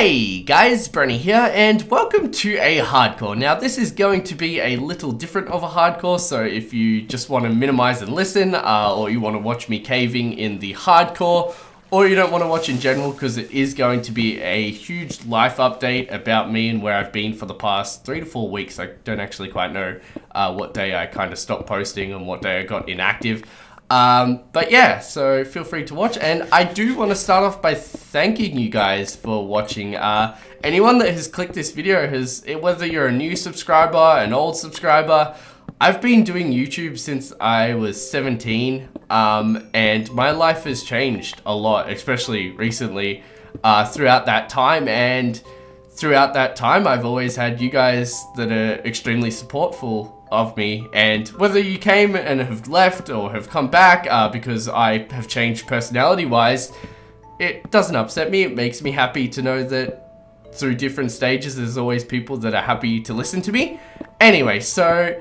Hey guys, Brenny here, and welcome to a hardcore. Now this is going to be a little different of a hardcore, so if you just want to minimize and listen, or you want to watch me caving in the hardcore, or you don't want to watch in general, because it is going to be a huge life update about me and where I've been for the past 3 to 4 weeks. I don't actually quite know what day I kind of stopped posting and what day I got inactive. But yeah, so feel free to watch, and I do want to start off by thanking you guys for watching. Anyone that has clicked this video whether you're a new subscriber, an old subscriber, I've been doing YouTube since I was 17, and my life has changed a lot, especially recently, throughout that time, and throughout that time I've always had you guys that are extremely supportful of me, and whether you came and have left or have come back because I have changed personality wise, it doesn't upset me. It makes me happy to know that through different stages there's always people that are happy to listen to me. Anyway, so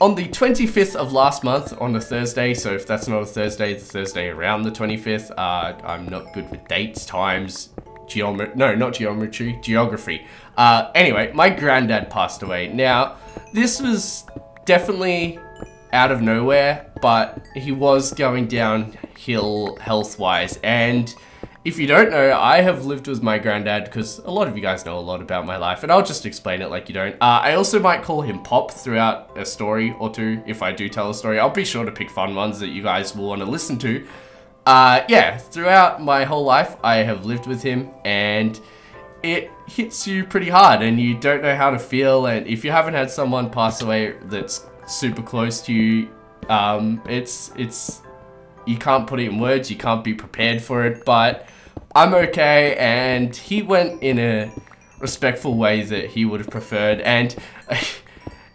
on the 25th of last month, on a Thursday, so if that's not a Thursday, the Thursday around the 25th, I'm not good with dates, times, geography. Anyway, my granddad passed away. Now, this was definitely out of nowhere, but he was going downhill health-wise. And if you don't know, I have lived with my granddad because a lot of you guys know a lot about my life, and I'll just explain it like you don't. I also might call him Pop throughout a story or two if I do tell a story. I'll be sure to pick fun ones that you guys will want to listen to. Yeah, throughout my whole life, I have lived with him, and it hits you pretty hard, and you don't know how to feel. And if you haven't had someone pass away that's super close to you, you can't put it in words, you can't be prepared for it, but I'm okay. And he went in a respectful way that he would have preferred, and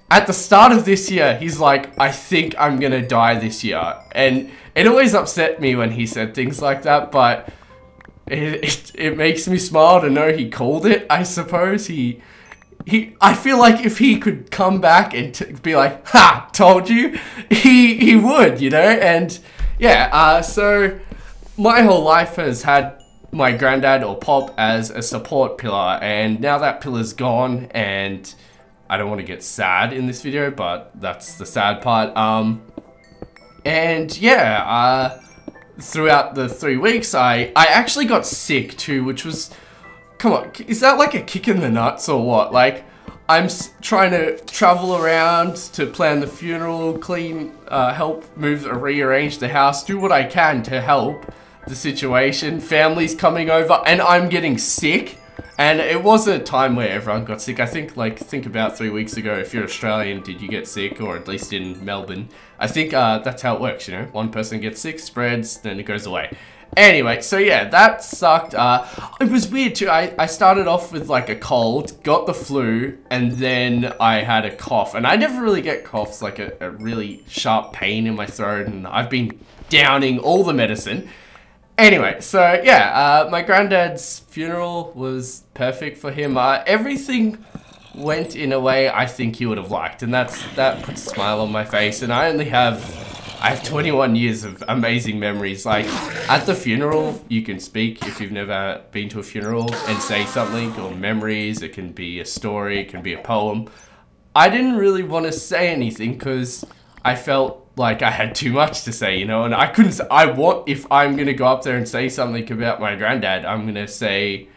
at the start of this year, he's like, I think I'm gonna die this year. And it always upset me when he said things like that, but it makes me smile to know he called it, I suppose. I feel like if he could come back and be like, ha, told you, he would, you know? And yeah, so my whole life has had my granddad or Pop as a support pillar, and now that pillar's gone, and I don't want to get sad in this video, but that's the sad part. And yeah, throughout the 3 weeks, I actually got sick too, which was, come on, is that like a kick in the nuts or what? Like, I'm trying to travel around to plan the funeral, clean, help move, rearrange the house, do what I can to help the situation. Family's coming over, and I'm getting sick. And it was a time where everyone got sick. I think, think about 3 weeks ago, if you're Australian, did you get sick? Or at least in Melbourne. I think that's how it works, you know? One person gets sick, spreads, then it goes away. Anyway, so yeah, that sucked. It was weird too. I started off with like a cold, got the flu, and then I had a cough. And I never really get coughs, like a really sharp pain in my throat. And I've been downing all the medicine. Anyway, so yeah, my granddad's funeral was perfect for him. Everything went in a way I think he would have liked, and that puts a smile on my face. And I have 21 years of amazing memories. Like, at the funeral, you can speak if you've never been to a funeral and say something, or memories. It can be a story, it can be a poem. I didn't really want to say anything because I felt like I had too much to say, you know, and if I'm gonna go up there and say something about my granddad, I'm gonna say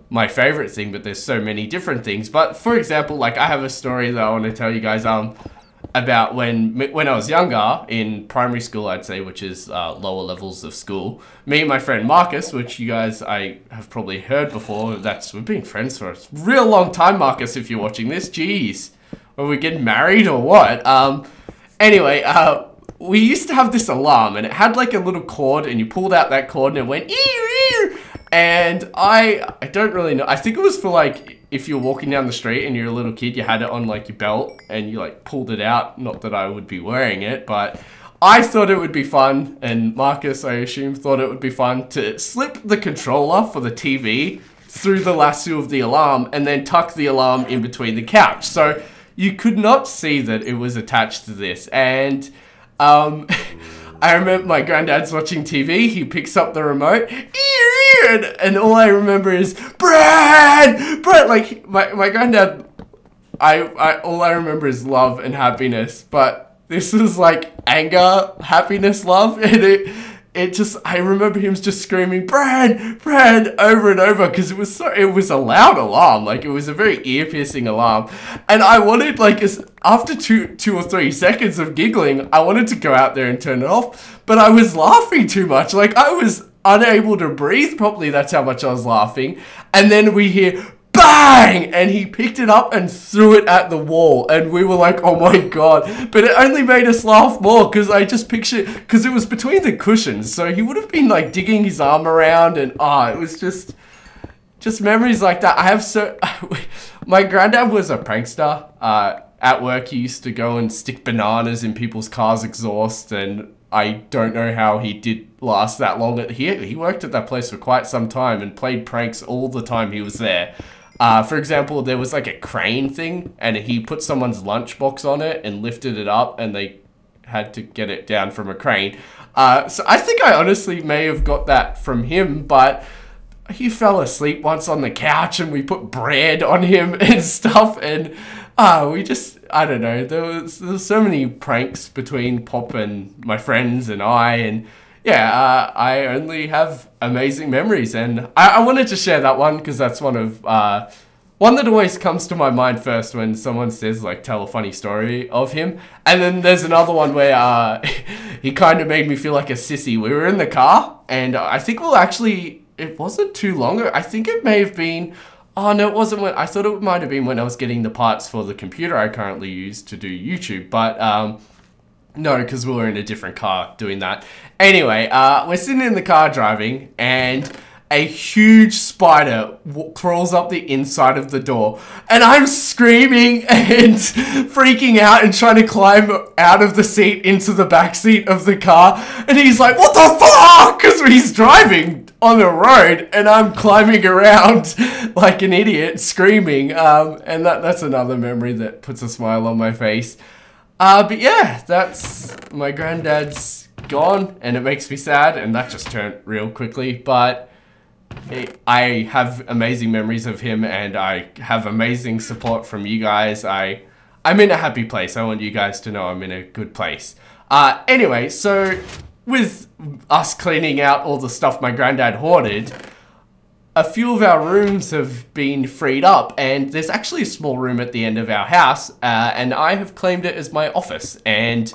my favorite thing, but there's so many different things. But for example, like, I have a story that I want to tell you guys, about when I was younger, in primary school, I'd say, which is lower levels of school. Me and my friend Marcus, which you guys, I have probably heard before, we've been friends for a real long time, Marcus, if you're watching this, jeez. Are we getting married or what? Anyway, we used to have this alarm, and it had like a little cord, and you pulled out that cord and it went ear. And I don't really know. I think it was for like, if you're walking down the street and you're a little kid, you had it on like your belt and you like pulled it out. Not that I would be wearing it, but I thought it would be fun, and Marcus, I assume, thought it would be fun to slip the controller for the TV through the lasso of the alarm and then tuck the alarm in between the couch. So you could not see that it was attached to this. And I remember my granddad's watching TV, he picks up the remote, and all I remember is, Brad! Like, my granddad, all I remember is love and happiness, but this was like anger, happiness, love, and it just, I remember him just screaming, Brad, Brad, over and over, because it was a loud alarm, like, it was a very ear-piercing alarm, and I wanted, like, after two or 3 seconds of giggling, I wanted to go out there and turn it off, but I was laughing too much, like, I was unable to breathe properly, that's how much I was laughing, and then we hear, bang! And he picked it up and threw it at the wall. And we were like, oh my god. But it only made us laugh more because I just pictured, because it was between the cushions. So he would have been like digging his arm around and it was just memories like that. I have my granddad was a prankster. At work, he used to go and stick bananas in people's cars' exhaust. And I don't know how he did last that long. He worked at that place for quite some time and played pranks all the time he was there. For example, there was like a crane thing and he put someone's lunchbox on it and lifted it up and they had to get it down from a crane. So I think I honestly may have got that from him, but he fell asleep once on the couch and we put bread on him and stuff, and I don't know, there was so many pranks between Pop and my friends and and yeah, I only have amazing memories, and I wanted to share that one because that's one that always comes to my mind first when someone says, like, tell a funny story of him. And then there's another one where he kind of made me feel like a sissy. We were in the car, and I think it wasn't too long ago. I think it may have been, oh no, it wasn't I thought it might have been when I was getting the parts for the computer I currently use to do YouTube, but no, because we were in a different car doing that. Anyway, we're sitting in the car driving, and a huge spider crawls up the inside of the door, and I'm screaming and freaking out and trying to climb out of the seat into the back seat of the car, and he's like, what the fuck? Because he's driving on the road, and I'm climbing around like an idiot, screaming, and that's another memory that puts a smile on my face. But yeah, that's, my granddad's gone, and it makes me sad, and that just turned real quickly, but I have amazing memories of him, and I have amazing support from you guys. I'm in a happy place. I want you guys to know I'm in a good place. Anyway, so with us cleaning out all the stuff my granddad hoarded, a few of our rooms have been freed up, and there's actually a small room at the end of our house, and I have claimed it as my office, and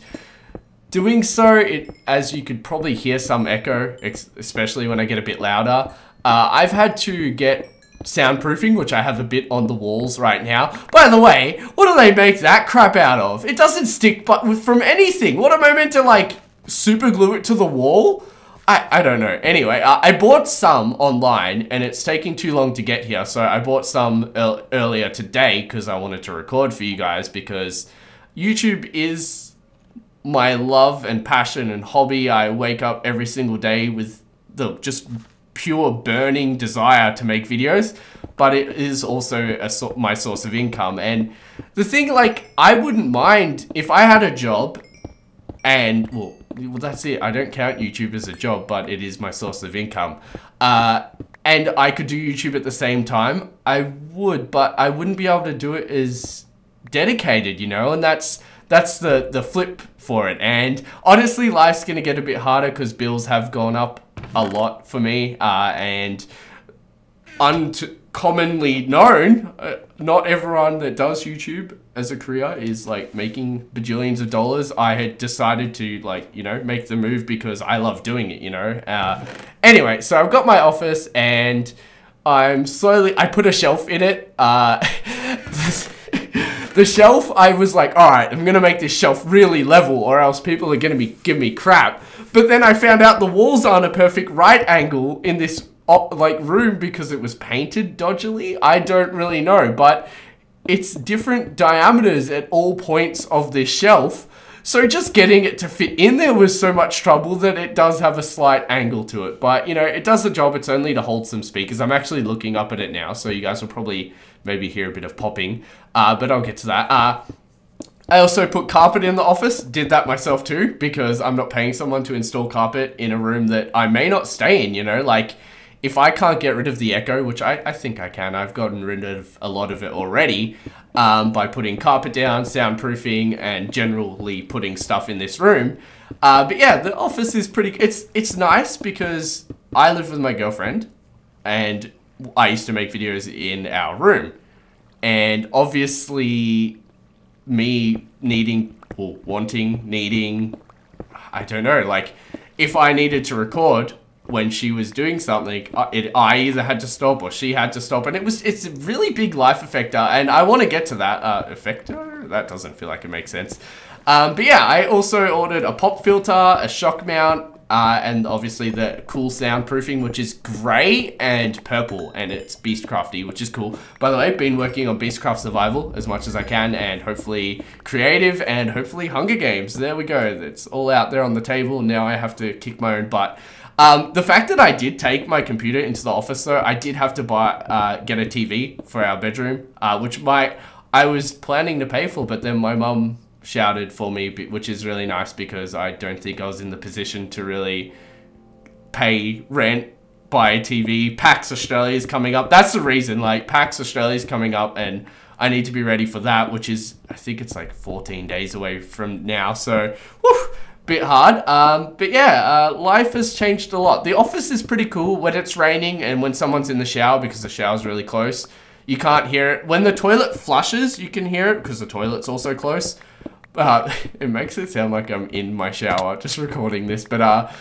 doing so, as you could probably hear some echo, especially when I get a bit louder, I've had to get soundproofing, which I have a bit on the walls right now. By the way, what do they make that crap out of? It doesn't stick from anything. What am I meant to, like, super glue it to the wall? I don't know. Anyway, I bought some online, and it's taking too long to get here, so I bought some earlier today because I wanted to record for you guys, because YouTube is my love and passion and hobby. I wake up every single day with the just pure burning desire to make videos, but it is also my source of income. And the thing, like, I wouldn't mind if I had a job and, well, that's it. I don't count YouTube as a job, but it is my source of income. And I could do YouTube at the same time. I would, but I wouldn't be able to do it as dedicated, you know? And that's the flip for it. And honestly, life's gonna get a bit harder because bills have gone up a lot for me. And uncommonly known, not everyone that does YouTube as a career is like making bajillions of dollars. I had decided to, like, you know, make the move because I love doing it, you know. Anyway, so I've got my office, and I put a shelf in it. The shelf, I was like, all right, I'm gonna make this shelf really level or else people are gonna give me crap. But then I found out the walls aren't a perfect right angle in this like room because it was painted dodgily. I don't really know, but it's different diameters at all points of this shelf. So just getting it to fit in there was so much trouble that it does have a slight angle to it. But, you know, it does the job. It's only to hold some speakers. I'm actually looking up at it now, so you guys will probably maybe hear a bit of popping. But I'll get to that. I also put carpet in the office, did that myself too, because I'm not paying someone to install carpet in a room that I may not stay in, you know, like if I can't get rid of the echo, which I think I can, I've gotten rid of a lot of it already, by putting carpet down, soundproofing, and generally putting stuff in this room. But yeah, the office is it's nice because I live with my girlfriend and I used to make videos in our room. And obviously me needing, I don't know, like if I needed to record when she was doing something, I either had to stop or she had to stop, and it's a really big life effector, and I want to get to that effector. That doesn't feel like it makes sense. But yeah, I also ordered a pop filter, a shock mount, and obviously the cool soundproofing, which is grey and purple, and it's Beastcrafty, which is cool. By the way, I've been working on Beastcraft Survival as much as I can, and hopefully Creative, and hopefully Hunger Games. There we go. It's all out there on the table. Now I have to kick my own butt. The fact that I did take my computer into the office, though, I did have to get a TV for our bedroom, which I was planning to pay for, but then my mum shouted for me, which is really nice because I don't think I was in the position to really pay rent, buy a TV. PAX Australia is coming up. That's the reason, like PAX Australia is coming up and I need to be ready for that, which is, I think it's like 14 days away from now. So, whew, bit hard. But yeah, life has changed a lot. The office is pretty cool when it's raining and when someone's in the shower, because the shower's really close. You can't hear it. When the toilet flushes, you can hear it because the toilet's also close. It makes it sound like I'm in my shower just recording this, but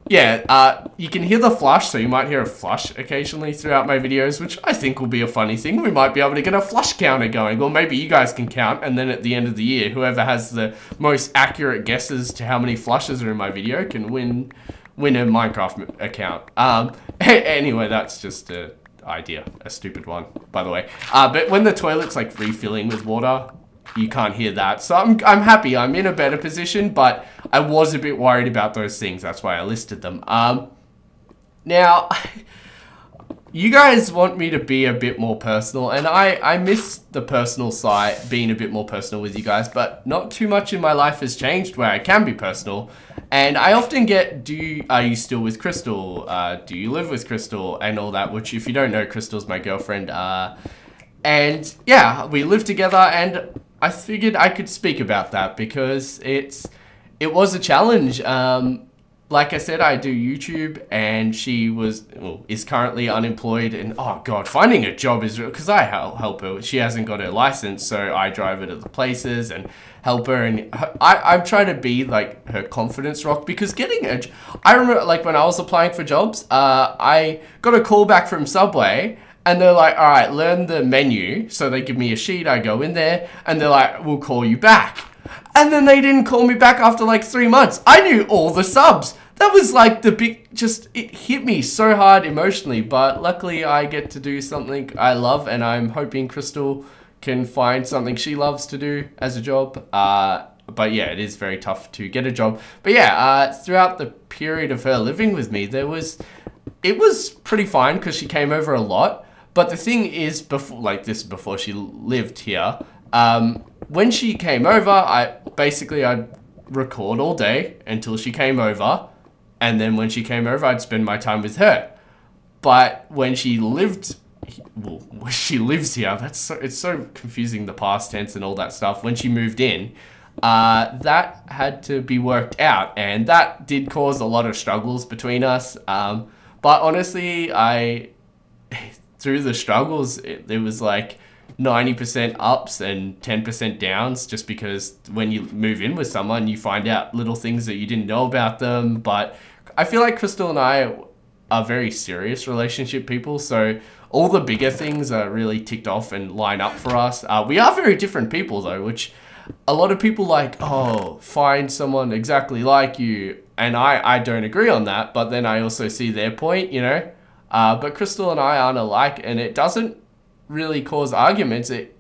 yeah, you can hear the flush, so you might hear a flush occasionally throughout my videos, which I think will be a funny thing. We might be able to get a flush counter going, or maybe you guys can count, and then at the end of the year, whoever has the most accurate guesses to how many flushes are in my video can win a Minecraft account. Anyway, that's just a stupid one, by the way. But when the toilet's like refilling with water, you can't hear that. So I'm happy. I'm in a better position, but I was a bit worried about those things. That's why I listed them. Now, you guys want me to be a bit more personal, and I miss the personal side, being a bit more personal with you guys, but not too much in my life has changed where I can be personal. And I often get, are you still with Crystal? Do you live with Crystal? And all that, which if you don't know, Crystal's my girlfriend. And yeah, we live together, and I figured I could speak about that because it was a challenge. Like I said, I do YouTube, and she is currently unemployed, and oh god, finding a job is real, because I help her. She hasn't got her license, so I drive her to the places and help her, and I'm trying to be like her confidence rock, because I remember like when I was applying for jobs, I got a call back from Subway, and they're like, all right, learn the menu. So they give me a sheet, I go in there, and they're like, we'll call you back. And then they didn't call me back after like 3 months. I knew all the subs. That was like it hit me so hard emotionally, but luckily I get to do something I love, and I'm hoping Crystal can find something she loves to do as a job. But yeah, it is very tough to get a job. But yeah, throughout the period of her living with me, it was pretty fine because she came over a lot. But the thing is, before she lived here, when she came over, I'd record all day until she came over. And then when she came over, I'd spend my time with her. But when she lives here, it's so confusing, the past tense and all that stuff. When she moved in, that had to be worked out, and that did cause a lot of struggles between us. But honestly, through the struggles, there was like 90% ups and 10% downs, just because when you move in with someone, you find out little things that you didn't know about them. But I feel like Crystal and I are very serious relationship people, so all the bigger things are really ticked off and line up for us. We are very different people though, which a lot of people like, oh, find someone exactly like you. And I don't agree on that, but then I also see their point, you know. But Crystal and I aren't alike, and it doesn't really cause arguments. It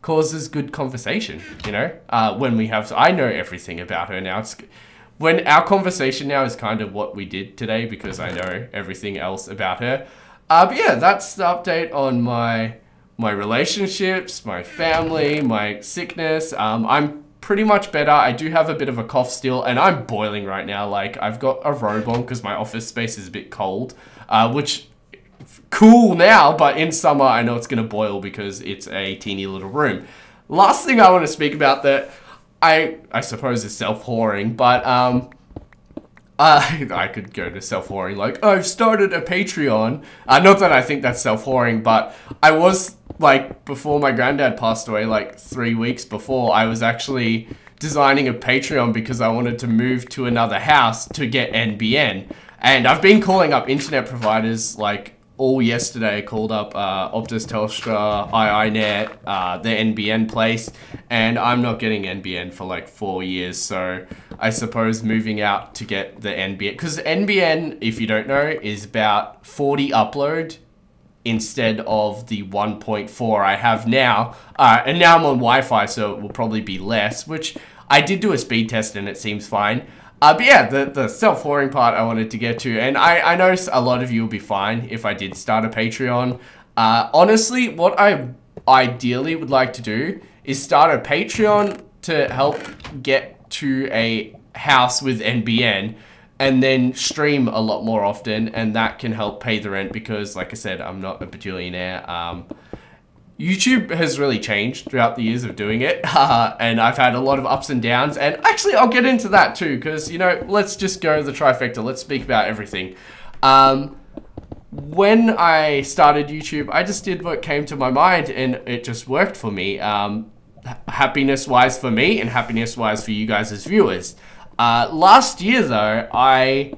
causes good conversation, you know. I know everything about her now. When our conversation now is kind of what we did today, because I know everything else about her. But yeah, that's the update on my relationships, my family, my sickness. I'm pretty much better. I do have a bit of a cough still, and I'm boiling right now. Like, I've got a robe on because my office space is a bit cold, which cool now, but in summer I know it's gonna boil because it's a teeny little room. Last thing I want to speak about that I suppose is self-whoring, but I could go to self-whoring like, I've started a Patreon. Not that I think that's self-whoring, but I was, like, before my granddad passed away, like 3 weeks before, I was actually designing a Patreon because I wanted to move to another house to get NBN. And I've been calling up internet providers, like, all yesterday. I called up Optus, Telstra, iiNet, the NBN place, and I'm not getting NBN for like 4 years, so I suppose moving out to get the NBN, because NBN, if you don't know, is about 40 upload instead of the 1.4 I have now, and now I'm on Wi-Fi, so it will probably be less, which I did do a speed test and it seems fine. But yeah, the self-whoring part I wanted to get to, and I know a lot of you will be fine if I did start a Patreon. Honestly, what I ideally would like to do is start a Patreon to help get to a house with NBN, and then stream a lot more often, and that can help pay the rent because, like I said, I'm not a bajillionaire. YouTube has really changed throughout the years of doing it, and I've had a lot of ups and downs, and actually I'll get into that too, because, you know, let's just go the trifecta, let's speak about everything. When I started YouTube, I just did what came to my mind, and it just worked for me, happiness-wise for me, and happiness-wise for you guys as viewers. Last year though, I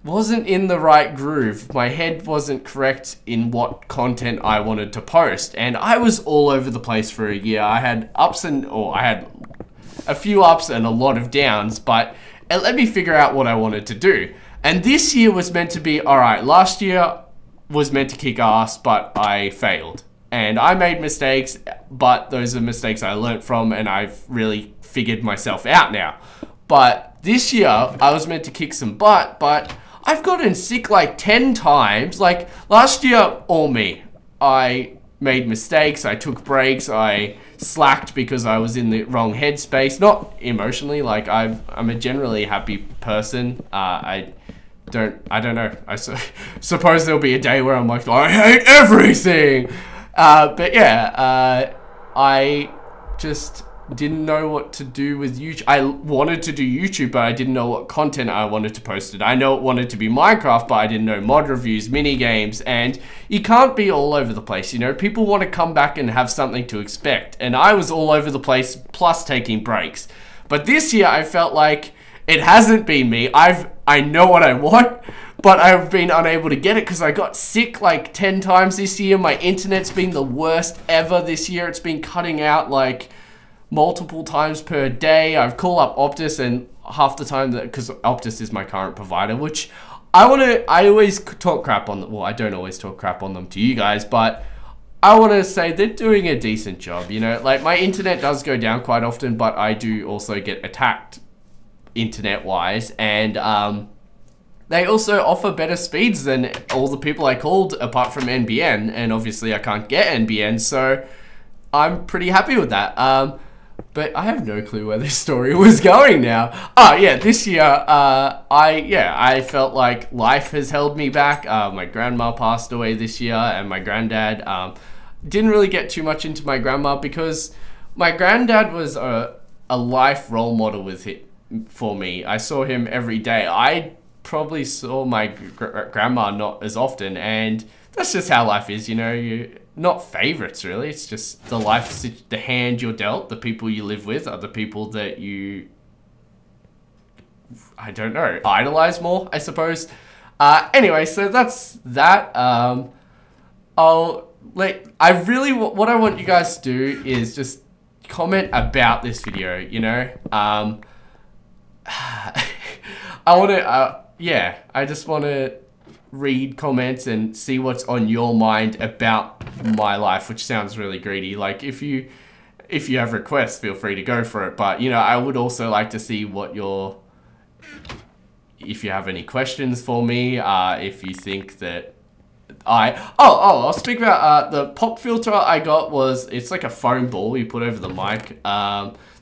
wasn't in the right groove. My head wasn't correct in what content I wanted to post, and I was all over the place for a year. I had I had a few ups and a lot of downs, but it let me figure out what I wanted to do. And this year was meant to be, alright, last year was meant to kick ass, but I failed. And I made mistakes, but those are mistakes I learnt from, and I've really figured myself out now. But this year, I was meant to kick some butt, but I've gotten sick like 10 times. Like, last year, all me. I made mistakes, I took breaks, I slacked because I was in the wrong headspace. Not emotionally, like, I'm a generally happy person. I don't know. I suppose there'll be a day where I'm like, I hate everything! But yeah, I just didn't know what to do with YouTube. I wanted to do YouTube, but I didn't know what content I wanted to post it. I know it wanted to be Minecraft, but I didn't know mod reviews, mini games, and you can't be all over the place, you know? People want to come back and have something to expect, and I was all over the place, plus taking breaks. But this year, I felt like it hasn't been me. I know what I want, but I've been unable to get it because I got sick like 10 times this year. My internet's been the worst ever this year. It's been cutting out like multiple times per day. I've called up Optus, and half the time, because Optus is my current provider, which I always talk crap on them. Well, I don't always talk crap on them to you guys, but I want to say they're doing a decent job, you know? Like, my internet does go down quite often, but I do also get attacked internet-wise, and they also offer better speeds than all the people I called apart from NBN, and obviously I can't get NBN, so I'm pretty happy with that. But I have no clue where this story was going now. Oh yeah, this year, I felt like life has held me back. My grandma passed away this year, and my granddad. Didn't really get too much into my grandma because my granddad was a life role model for me. I saw him every day. I probably saw my grandma not as often, and that's just how life is, you know? You not favorites, really. It's just the life, the hand you're dealt. The people you live with are the people that you, I don't know, idolize more, I suppose. Anyway, so that's that. What I want you guys to do is just comment about this video, you know? I just want to read comments and see what's on your mind about my life, which sounds really greedy. Like, if you have requests, feel free to go for it. But, you know, I would also like to see if you have any questions for me, if you think that I'll speak about the pop filter I got was, it's like a foam ball you put over the mic.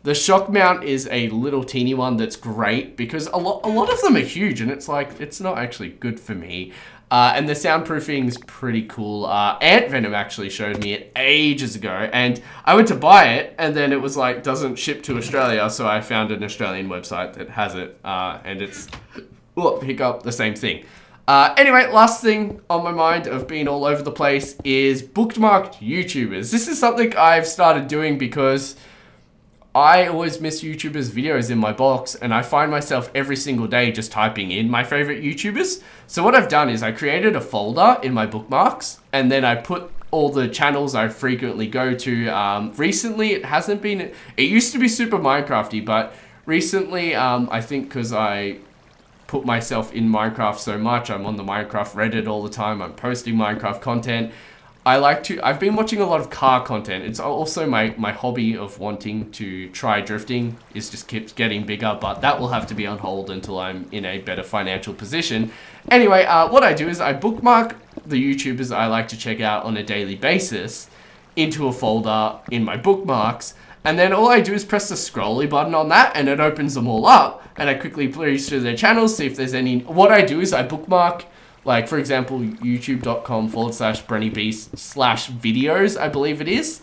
The shock mount is a little teeny one that's great because a lot of them are huge and it's like, it's not actually good for me. And the soundproofing is pretty cool. Ant Venom actually showed me it ages ago and I went to buy it and then it was like, doesn't ship to Australia. So I found an Australian website that has it and it's, hiccup, the same thing. Anyway, last thing on my mind of being all over the place is bookmarked YouTubers. This is something I've started doing because I always miss YouTubers' videos in my box and I find myself every single day just typing in my favorite YouTubers. So what I've done is I created a folder in my bookmarks and then I put all the channels I frequently go to. Recently, it hasn't been, it used to be super Minecrafty, but recently, I think because I put myself in Minecraft so much, I'm on the Minecraft Reddit all the time, I'm posting Minecraft content. I've been watching a lot of car content. It's also my hobby of wanting to try drifting is just keeps getting bigger, but that will have to be on hold until I'm in a better financial position. Anyway, what I do is I bookmark the YouTubers I like to check out on a daily basis into a folder in my bookmarks, and then all I do is press the scrolly button on that and it opens them all up, and I quickly peruse through their channels, see if there's any. What I do is I bookmark, like, for example, youtube.com/BrenyBeast/videos, I believe it is.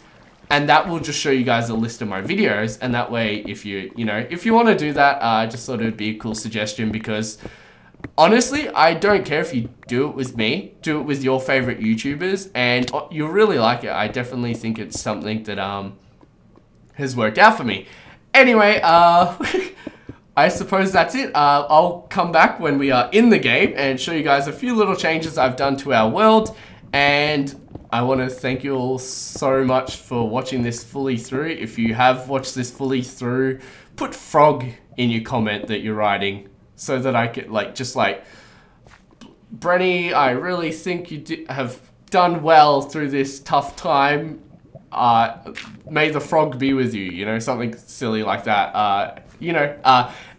And that will just show you guys a list of my videos. And that way, if you want to do that, I just thought it would be a cool suggestion because honestly, I don't care if you do it with me, do it with your favorite YouTubers and you'll really like it. I definitely think it's something that, has worked out for me. Anyway, I suppose that's it. I'll come back when we are in the game and show you guys a few little changes I've done to our world. And I want to thank you all so much for watching this fully through. If you have watched this fully through, put frog in your comment that you're writing so that I could Brenny, I really think you have done well through this tough time. May the frog be with you, something silly like that.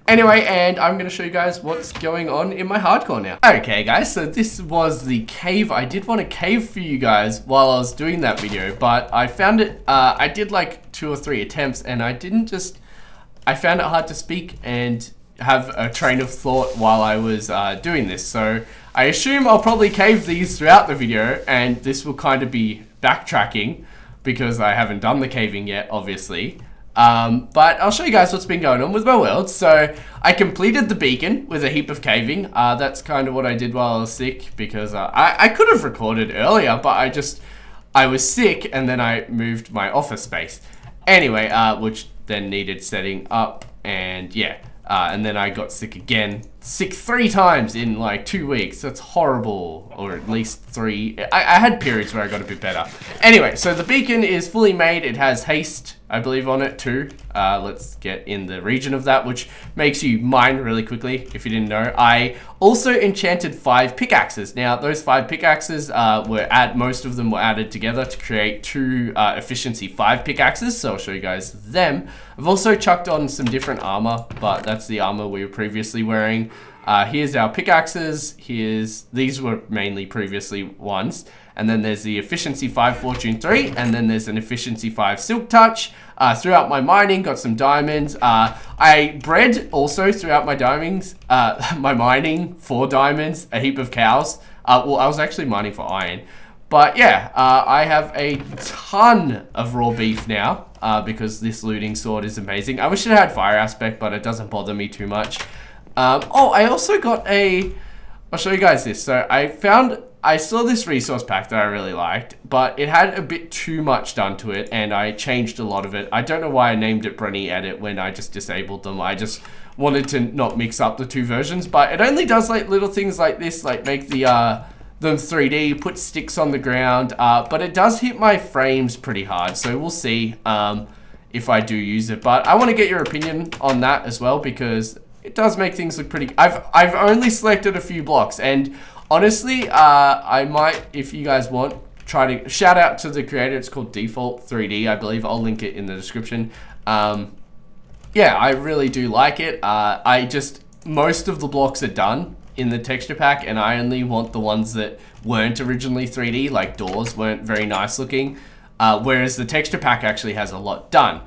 Anyway, and I'm going to show you guys what's going on in my hardcore now. Okay, guys, so this was the cave. I did want to cave for you guys while I was doing that video, but I found it, I did like 2 or 3 attempts, and I found it hard to speak and have a train of thought while I was doing this. So I assume I'll probably cave these throughout the video, and this will kind of be backtracking because I haven't done the caving yet, obviously. But I'll show you guys what's been going on with my world. So I completed the beacon with a heap of caving. That's kind of what I did while I was sick because I could have recorded earlier, but I was sick and then I moved my office space. Anyway, which then needed setting up and yeah. And then I got sick again. Sick 3 times in like 2 weeks. That's horrible. Or at least 3. I had periods where I got a bit better. Anyway, so the beacon is fully made. It has haste, I believe, on it too. Let's get in the region of that, which makes you mine really quickly, if you didn't know. I also enchanted 5 pickaxes. Now, those 5 pickaxes most of them were added together to create 2 efficiency 5 pickaxes, so I'll show you guys them. I've also chucked on some different armor, but that's the armor we were previously wearing. Here's our pickaxes. These were mainly previously ones. And then there's the efficiency 5 fortune 3, and then there's an efficiency 5 silk touch. Throughout my mining, got some diamonds. I bred also throughout my diamonds, my mining 4 diamonds, a heap of cows. Well, I was actually mining for iron. But yeah, I have a ton of raw beef now because this looting sword is amazing. I wish it had fire aspect, but it doesn't bother me too much. I also got I'll show you guys this. So I saw this resource pack that I really liked, but it had a bit too much done to it, and I changed a lot of it. I don't know why I named it Brenny Edit when I just disabled them. I just wanted to not mix up the 2 versions, but it only does like little things like this, like make them 3D, put sticks on the ground, but it does hit my frames pretty hard, so we'll see if I do use it. But I want to get your opinion on that as well, because it does make things look pretty. I've only selected a few blocks, and honestly, I might, if you guys want, try to shout out to the creator. It's called Default 3D, I believe. I'll link it in the description. Yeah, I really do like it. Most of the blocks are done in the texture pack, and I only want the ones that weren't originally 3D, like doors weren't very nice looking. Whereas the texture pack actually has a lot done.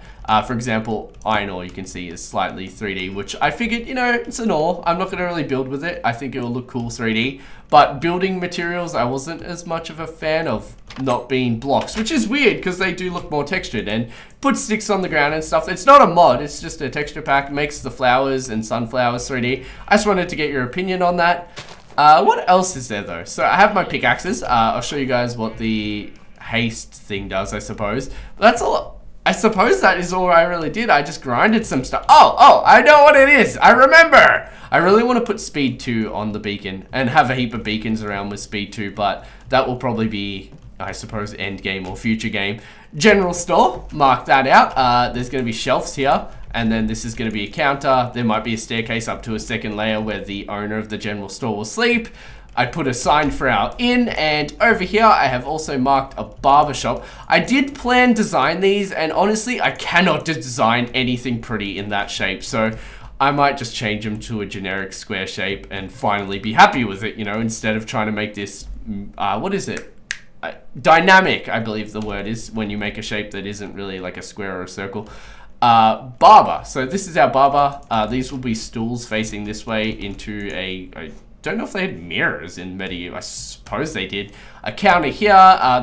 For example, iron ore you can see is slightly 3D, which I figured, you know, it's an ore. I'm not going to really build with it. I think it will look cool 3D. But building materials, I wasn't as much of a fan of not being blocks, which is weird because they do look more textured, and put sticks on the ground and stuff. It's not a mod, it's just a texture pack. It makes the flowers and sunflowers 3D. I just wanted to get your opinion on that. What else is there though? So I have my pickaxes. I'll show you guys what the haste thing does, I suppose. But that's all. I suppose that is all I really did. I just grinded some stuff. Oh, I know what it is. I remember. I really want to put speed 2 on the beacon and have a heap of beacons around with speed 2, but that will probably be, I suppose, end game or future game. General store, mark that out. There's going to be shelves here, and then this is going to be a counter. There might be a staircase up to a second layer where the owner of the general store will sleep. I put a sign for our inn, and over here I have also marked a barber shop. I did plan design these, and honestly I cannot design anything pretty in that shape, so I might just change them to a generic square shape and finally be happy with it, you know, instead of trying to make this, what is it? Dynamic, I believe the word is, when you make a shape that isn't really like a square or a circle. Barber, so this is our barber. These will be stools facing this way into I don't know if they had mirrors in medieval. I suppose they did. A counter here.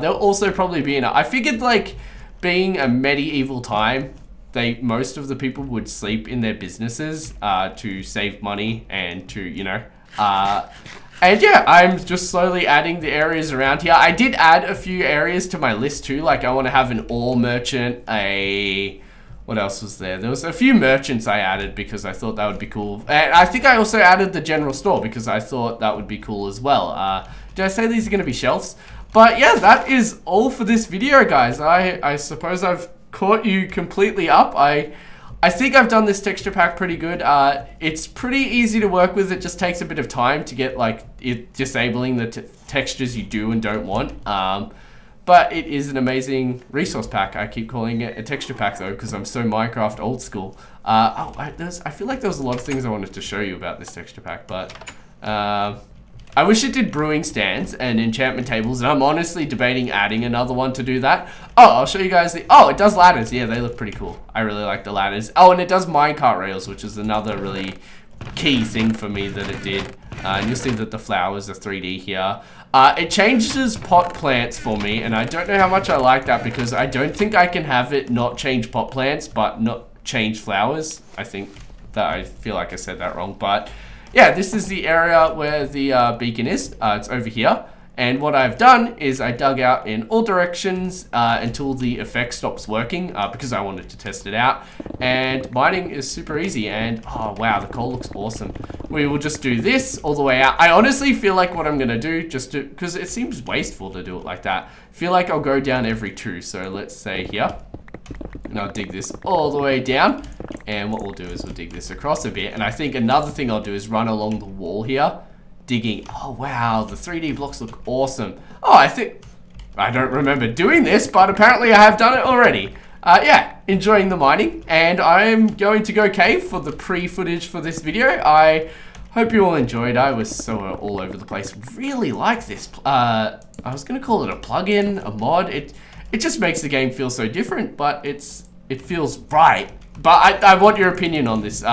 There'll also probably be I figured, like, being a medieval time, most of the people would sleep in their businesses to save money and to, you know, and yeah, I'm just slowly adding the areas around here. I did add a few areas to my list too. Like, I want to have an ore merchant, what else was there? There was a few merchants I added because I thought that would be cool. And I think I also added the general store because I thought that would be cool as well. Did I say these are going to be shelves? But yeah, that is all for this video, guys. I suppose I've caught you completely up. I think I've done this texture pack pretty good. It's pretty easy to work with. It just takes a bit of time to get, like, disabling the textures you do and don't want. But it is an amazing resource pack. I keep calling it a texture pack though, because I'm so Minecraft old school. I feel like there was a lot of things I wanted to show you about this texture pack, but I wish it did brewing stands and enchantment tables, and I'm honestly debating adding another one to do that. Oh, I'll show you guys it does ladders. Yeah, they look pretty cool. I really like the ladders. Oh, and it does minecart rails, which is another really key thing for me that it did. And you'll see that the flowers are 3D here. It changes pot plants for me, and I don't know how much I like that because I don't think I can have it not change pot plants, but not change flowers. I feel like I said that wrong, but yeah, this is the area where the beacon is. It's over here. And what I've done is I dug out in all directions until the effect stops working because I wanted to test it out. And mining is super easy, and oh wow, the coal looks awesome. We will just do this all the way out. I honestly feel like what I'm gonna do, because it seems wasteful to do it like that, feel like I'll go down every 2. So let's say here, and I'll dig this all the way down. And what we'll do is we'll dig this across a bit. And I think another thing I'll do is run along the wall here, digging. Oh wow, the 3D blocks look awesome. Oh, I don't remember doing this, but apparently I have done it already. Yeah, enjoying the mining, and I'm going to go cave for the pre-footage for this video. I hope you all enjoyed. I was so all over the place. Really like this. I was gonna call it a plugin, a mod. It just makes the game feel so different, but it feels right. But I want your opinion on this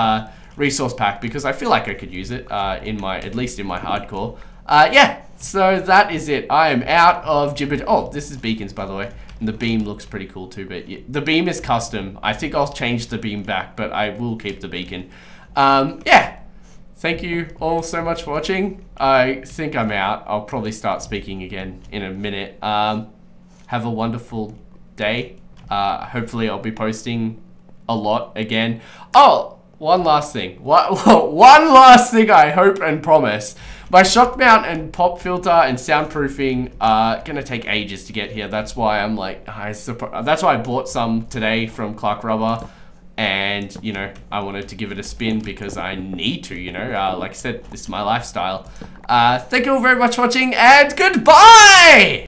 resource pack because I feel like I could use it at least in my hardcore. Yeah, so that is it. I am out of gibber. Oh, this is beacons, by the way. And the beam looks pretty cool too, but yeah, the beam is custom. I think I'll change the beam back, but I will keep the beacon. Yeah, thank you all so much for watching. I think I'm out. I'll probably start speaking again in a minute. Have a wonderful day. Hopefully I'll be posting a lot again. Oh, one last thing. One last thing I hope and promise. My shock mount and pop filter and soundproofing are gonna take ages to get here. That's why I'm like, that's why I bought some today from Clark Rubber, and you know, I wanted to give it a spin because I need to, you know, like I said, this is my lifestyle. Thank you all very much for watching, and goodbye!